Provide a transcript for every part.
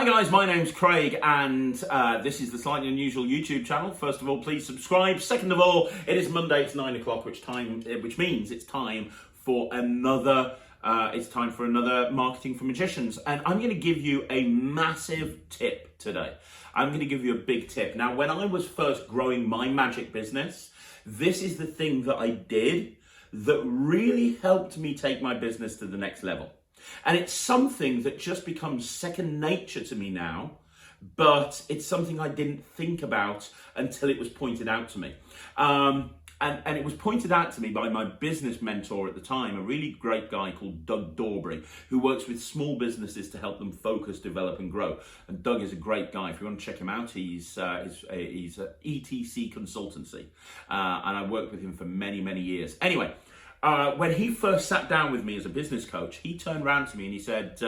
Hi guys, my name's Craig and this is the Slightly Unusual YouTube channel. First of all, please subscribe. Second of all, it is Monday, it's 9 o'clock, which means it's time for another Marketing for Magicians. And I'm going to give you a massive tip today. I'm going to give you a big tip. Now, when I was first growing my magic business, this is the thing that I did that really helped me take my business to the next level. And it's something that just becomes second nature to me now, but it's something I didn't think about until it was pointed out to me. And it was pointed out to me by my business mentor at the time, a really great guy called Doug Dorbury, who works with small businesses to help them focus, develop and grow. And Doug is a great guy. If you want to check him out, he's an ETC consultancy. And I worked with him for many, many years. Anyway, when he first sat down with me as a business coach, he turned around to me and he said,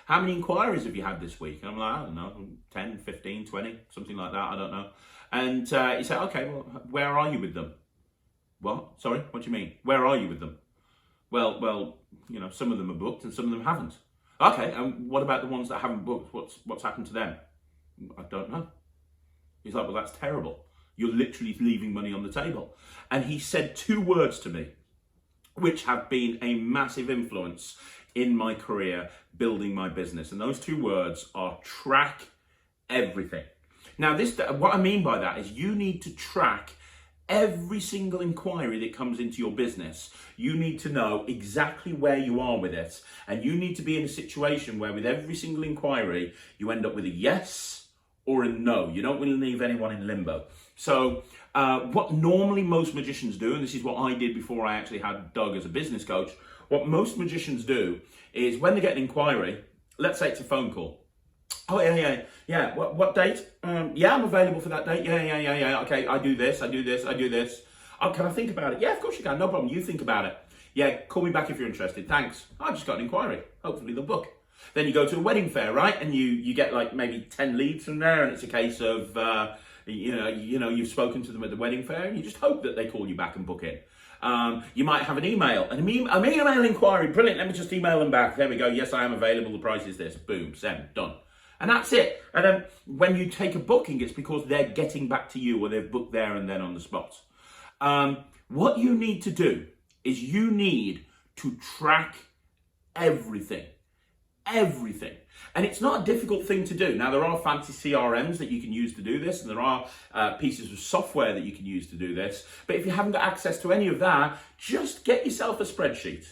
how many inquiries have you had this week? And I'm like, I don't know, 10, 15, 20, something like that, I don't know. And he said, okay, well, where are you with them? What? Sorry, what do you mean? Where are you with them? Well, you know, some of them are booked and some of them haven't. Okay, and what about the ones that haven't booked? What's happened to them? I don't know. He's like, well, that's terrible. You're literally leaving money on the table. And he said two words to me, which have been a massive influence in my career building my business. And those two words are track everything. Now, what I mean by that is you need to track every single inquiry that comes into your business. You need to know exactly where you are with it. And you need to be in a situation where with every single inquiry, you end up with a yes or a no. You don't want to leave anyone in limbo. So what normally most magicians do, and this is what I did before I actually had Doug as a business coach, what most magicians do is when they get an inquiry, let's say it's a phone call. Oh, yeah. What date? Yeah, I'm available for that date. Yeah. Okay, I do this. Oh, can I think about it? Yeah, of course you can. No problem. You think about it. Yeah, call me back if you're interested. Thanks. I just got an inquiry. Hopefully they'll book. Then you go to a wedding fair, right? And you get like maybe 10 leads from there, and it's a case of you've spoken to them at the wedding fair, and you just hope that they call you back and book in. You might have an email, an email inquiry. Brilliant. Let me just email them back. There we go. Yes, I am available. The price is this. Boom. Send. Done. And that's it. And then when you take a booking, it's because they're getting back to you or they've booked there and then on the spot. What you need to do is you need to track everything. Everything. And it's not a difficult thing to do. Now, there are fancy CRMs that you can use to do this, and there are pieces of software that you can use to do this. But if you haven't got access to any of that, just get yourself a spreadsheet.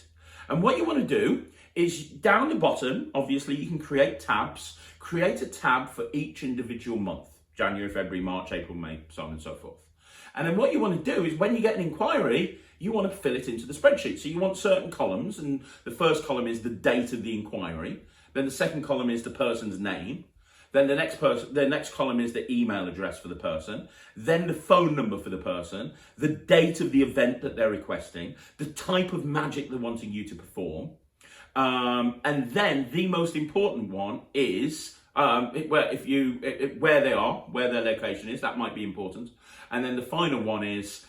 And what you want to do is down the bottom, obviously, you can create tabs. Create a tab for each individual month, January, February, March, April, May, so on and so forth. And then what you want to do is when you get an inquiry, you want to fill it into the spreadsheet. So you want certain columns, and the first column is the date of the inquiry. Then the second column is the person's name. Then the next column is the email address for the person. Then the phone number for the person, the date of the event that they're requesting, the type of magic they're wanting you to perform. And then the most important one is where they are, where their location is. That might be important. And then the final one is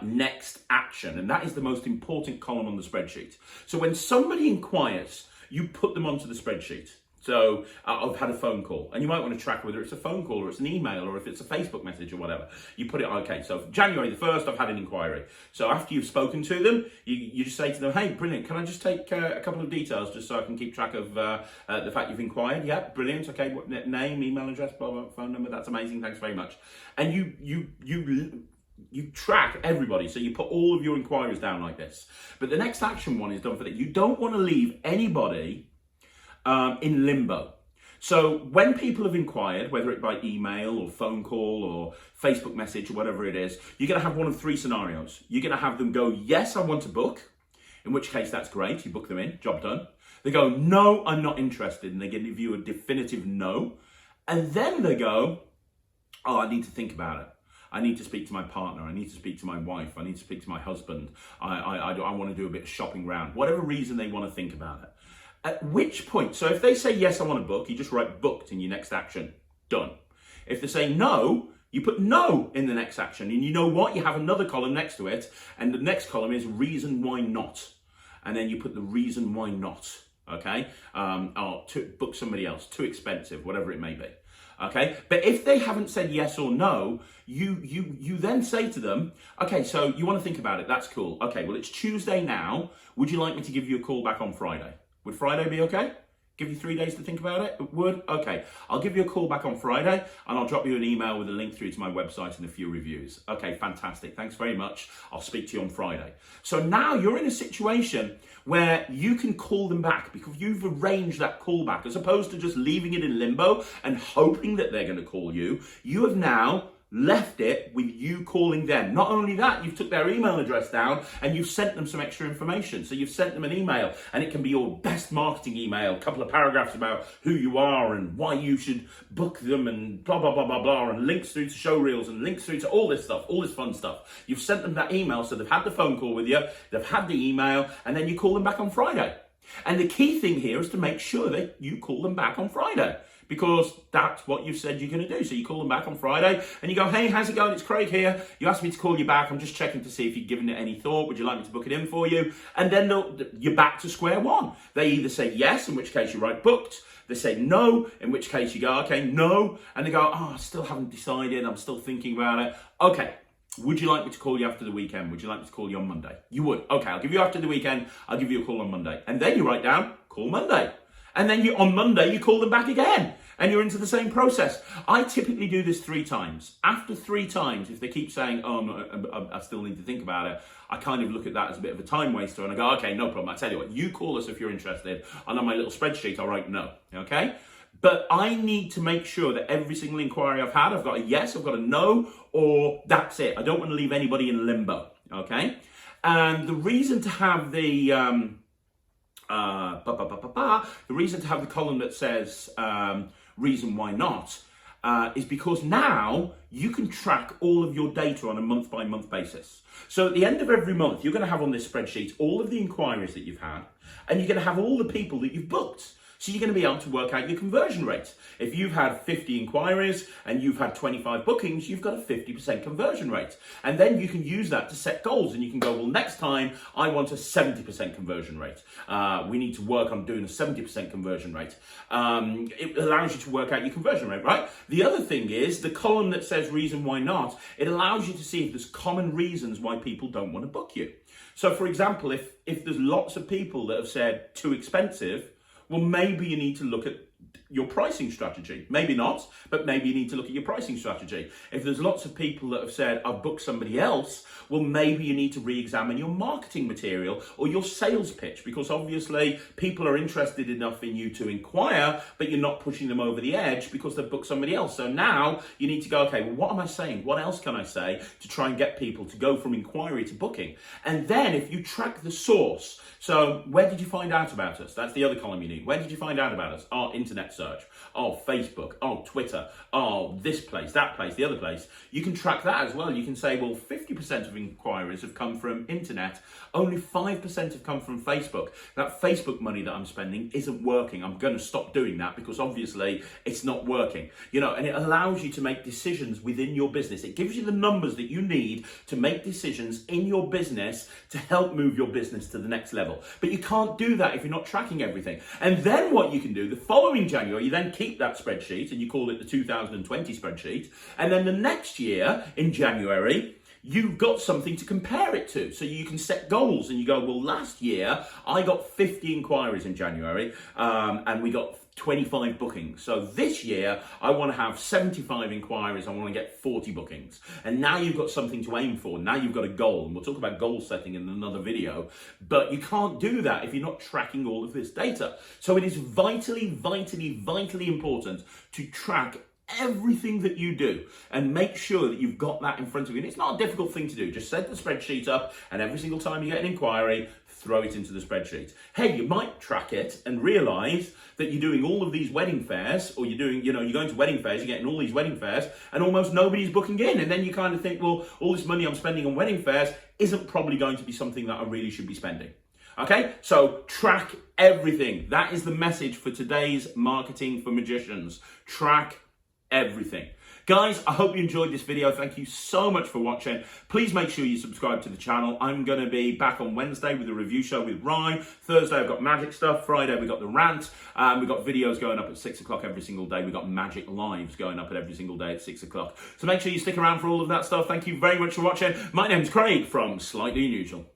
next action, and that is the most important column on the spreadsheet. So when somebody inquires, you put them onto the spreadsheet. So I've had a phone call, and you might want to track whether it's a phone call or it's an email or if it's a Facebook message or whatever. You put it, okay, so January the 1st, I've had an inquiry. So after you've spoken to them, you just say to them, hey, brilliant, can I just take a couple of details just so I can keep track of the fact you've inquired? Yeah, brilliant, okay, what name, email address, blah, blah, phone number, that's amazing, thanks very much. And you track everybody, so you put all of your inquiries down like this. But the next action one is done for that. You don't want to leave anybody in limbo. So when people have inquired, whether it by email or phone call or Facebook message or whatever it is, you're going to have one of three scenarios. You're going to have them go, yes, I want to book, in which case that's great. You book them in, job done. They go, no, I'm not interested. And they give you a definitive no. And then they go, oh, I need to think about it. I need to speak to my partner. I need to speak to my wife. I need to speak to my husband. I want to do a bit of shopping round. Whatever reason they want to think about it. At which point, so if they say, yes, I want to book, you just write booked in your next action. Done. If they say no, you put no in the next action. And you know what? You have another column next to it. And the next column is reason why not. And then you put the reason why not. okay? Or book somebody else, too expensive, whatever it may be. Okay, but if they haven't said yes or no, you then say to them, okay, so you want to think about it, that's cool. Okay, well, it's Tuesday now. Would you like me to give you a call back on Friday? Would Friday be okay? Give you 3 days to think about it? It would? Okay, I'll give you a call back on Friday and I'll drop you an email with a link through to my website and a few reviews. Okay, fantastic. Thanks very much. I'll speak to you on Friday. So now you're in a situation where you can call them back because you've arranged that call back as opposed to just leaving it in limbo and hoping that they're going to call you. You have now left it with you calling them. Not only that, you've took their email address down and you've sent them some extra information. So you've sent them an email and it can be your best marketing email, a couple of paragraphs about who you are and why you should book them and blah, blah, blah, blah, blah, and links through to show reels and links through to all this stuff, all this fun stuff. You've sent them that email, so they've had the phone call with you, they've had the email, and then you call them back on Friday. And the key thing here is to make sure that you call them back on Friday, because that's what you've said you're going to do. So you call them back on Friday and you go, hey, how's it going? It's Craig here. You asked me to call you back. I'm just checking to see if you've given it any thought. Would you like me to book it in for you? And then you're back to square one. They either say yes, in which case you write booked. They say no, in which case you go, okay, no. And they go, oh, I still haven't decided. I'm still thinking about it. Okay. Would you like me to call you after the weekend? Would you like me to call you on Monday? You would. Okay, I'll give you after the weekend. I'll give you a call on Monday. And then you write down, call Monday. And then on Monday, you call them back again. And you're into the same process. I typically do this 3 times. After 3 times, if they keep saying, oh, I still need to think about it, I kind of look at that as a bit of a time waster. And I go, okay, no problem. I tell you what, you call us if you're interested. And on my little spreadsheet, I'll write no. Okay? But I need to make sure that every single inquiry I've had, I've got a yes, I've got a no, or that's it. I don't want to leave anybody in limbo. Okay? And the reason to have the reason to have the column that says reason why not is because now you can track all of your data on a month-by-month basis. So at the end of every month, you're going to have on this spreadsheet all of the inquiries that you've had, and you're going to have all the people that you've booked. So you're going to be able to work out your conversion rate. If you've had 50 inquiries and you've had 25 bookings, you've got a 50% conversion rate. And then you can use that to set goals. And you can go, well, next time I want a 70% conversion rate. We need to work on doing a 70% conversion rate. It allows you to work out your conversion rate, right? The other thing is the column that says reason why not. It allows you to see if there's common reasons why people don't want to book you. So for example, if there's lots of people that have said too expensive, well, maybe you need to look at your pricing strategy. Maybe not, but maybe you need to look at your pricing strategy. If there's lots of people that have said, I've booked somebody else, well, maybe you need to re-examine your marketing material or your sales pitch, because obviously people are interested enough in you to inquire, but you're not pushing them over the edge because they've booked somebody else. So now you need to go, okay, well, what am I saying? What else can I say to try and get people to go from inquiry to booking? And then if you track the source, so where did you find out about us? That's the other column you need. Where did you find out about us? Oh, internet search. Oh, Facebook. Oh, Twitter. Oh, this place, that place, the other place. You can track that as well. You can say, well, 50% of inquiries have come from internet. Only 5% have come from Facebook. That Facebook money that I'm spending isn't working. I'm going to stop doing that because obviously it's not working. You know, and it allows you to make decisions within your business. It gives you the numbers that you need to make decisions in your business to help move your business to the next level. But you can't do that if you're not tracking everything. And then what you can do, the following January, you then keep that spreadsheet and you call it the 2020 spreadsheet. And then the next year in January, you've got something to compare it to. So you can set goals and you go, well, last year I got 50 inquiries in January and we got 25 bookings. So this year I want to have 75 inquiries. I want to get 40 bookings. And now you've got something to aim for. Now you've got a goal, and we'll talk about goal setting in another video, but you can't do that if you're not tracking all of this data. So it is vitally, vitally, vitally important to track everything that you do and make sure that you've got that in front of you. And it's not a difficult thing to do. Just set the spreadsheet up, and every single time you get an inquiry, throw it into the spreadsheet. Hey, you might track it and realize that you're doing all of these wedding fairs, or you're doing, you're going to wedding fairs, you're getting all these wedding fairs, and almost nobody's booking in. And then you kind of think, well, all this money I'm spending on wedding fairs isn't probably going to be something that I really should be spending. Okay, so track everything. That is the message for today's Marketing for Magicians. Track everything. Guys, I hope you enjoyed this video. Thank you so much for watching. Please make sure you subscribe to the channel. I'm going to be back on Wednesday with a review show with Ryan. Thursday, I've got magic stuff. Friday, we've got the rant. We've got videos going up at 6 o'clock every single day. We've got magic lives going up at every single day at 6 o'clock. So make sure you stick around for all of that stuff. Thank you very much for watching. My name's Craig from Slightly Unusual.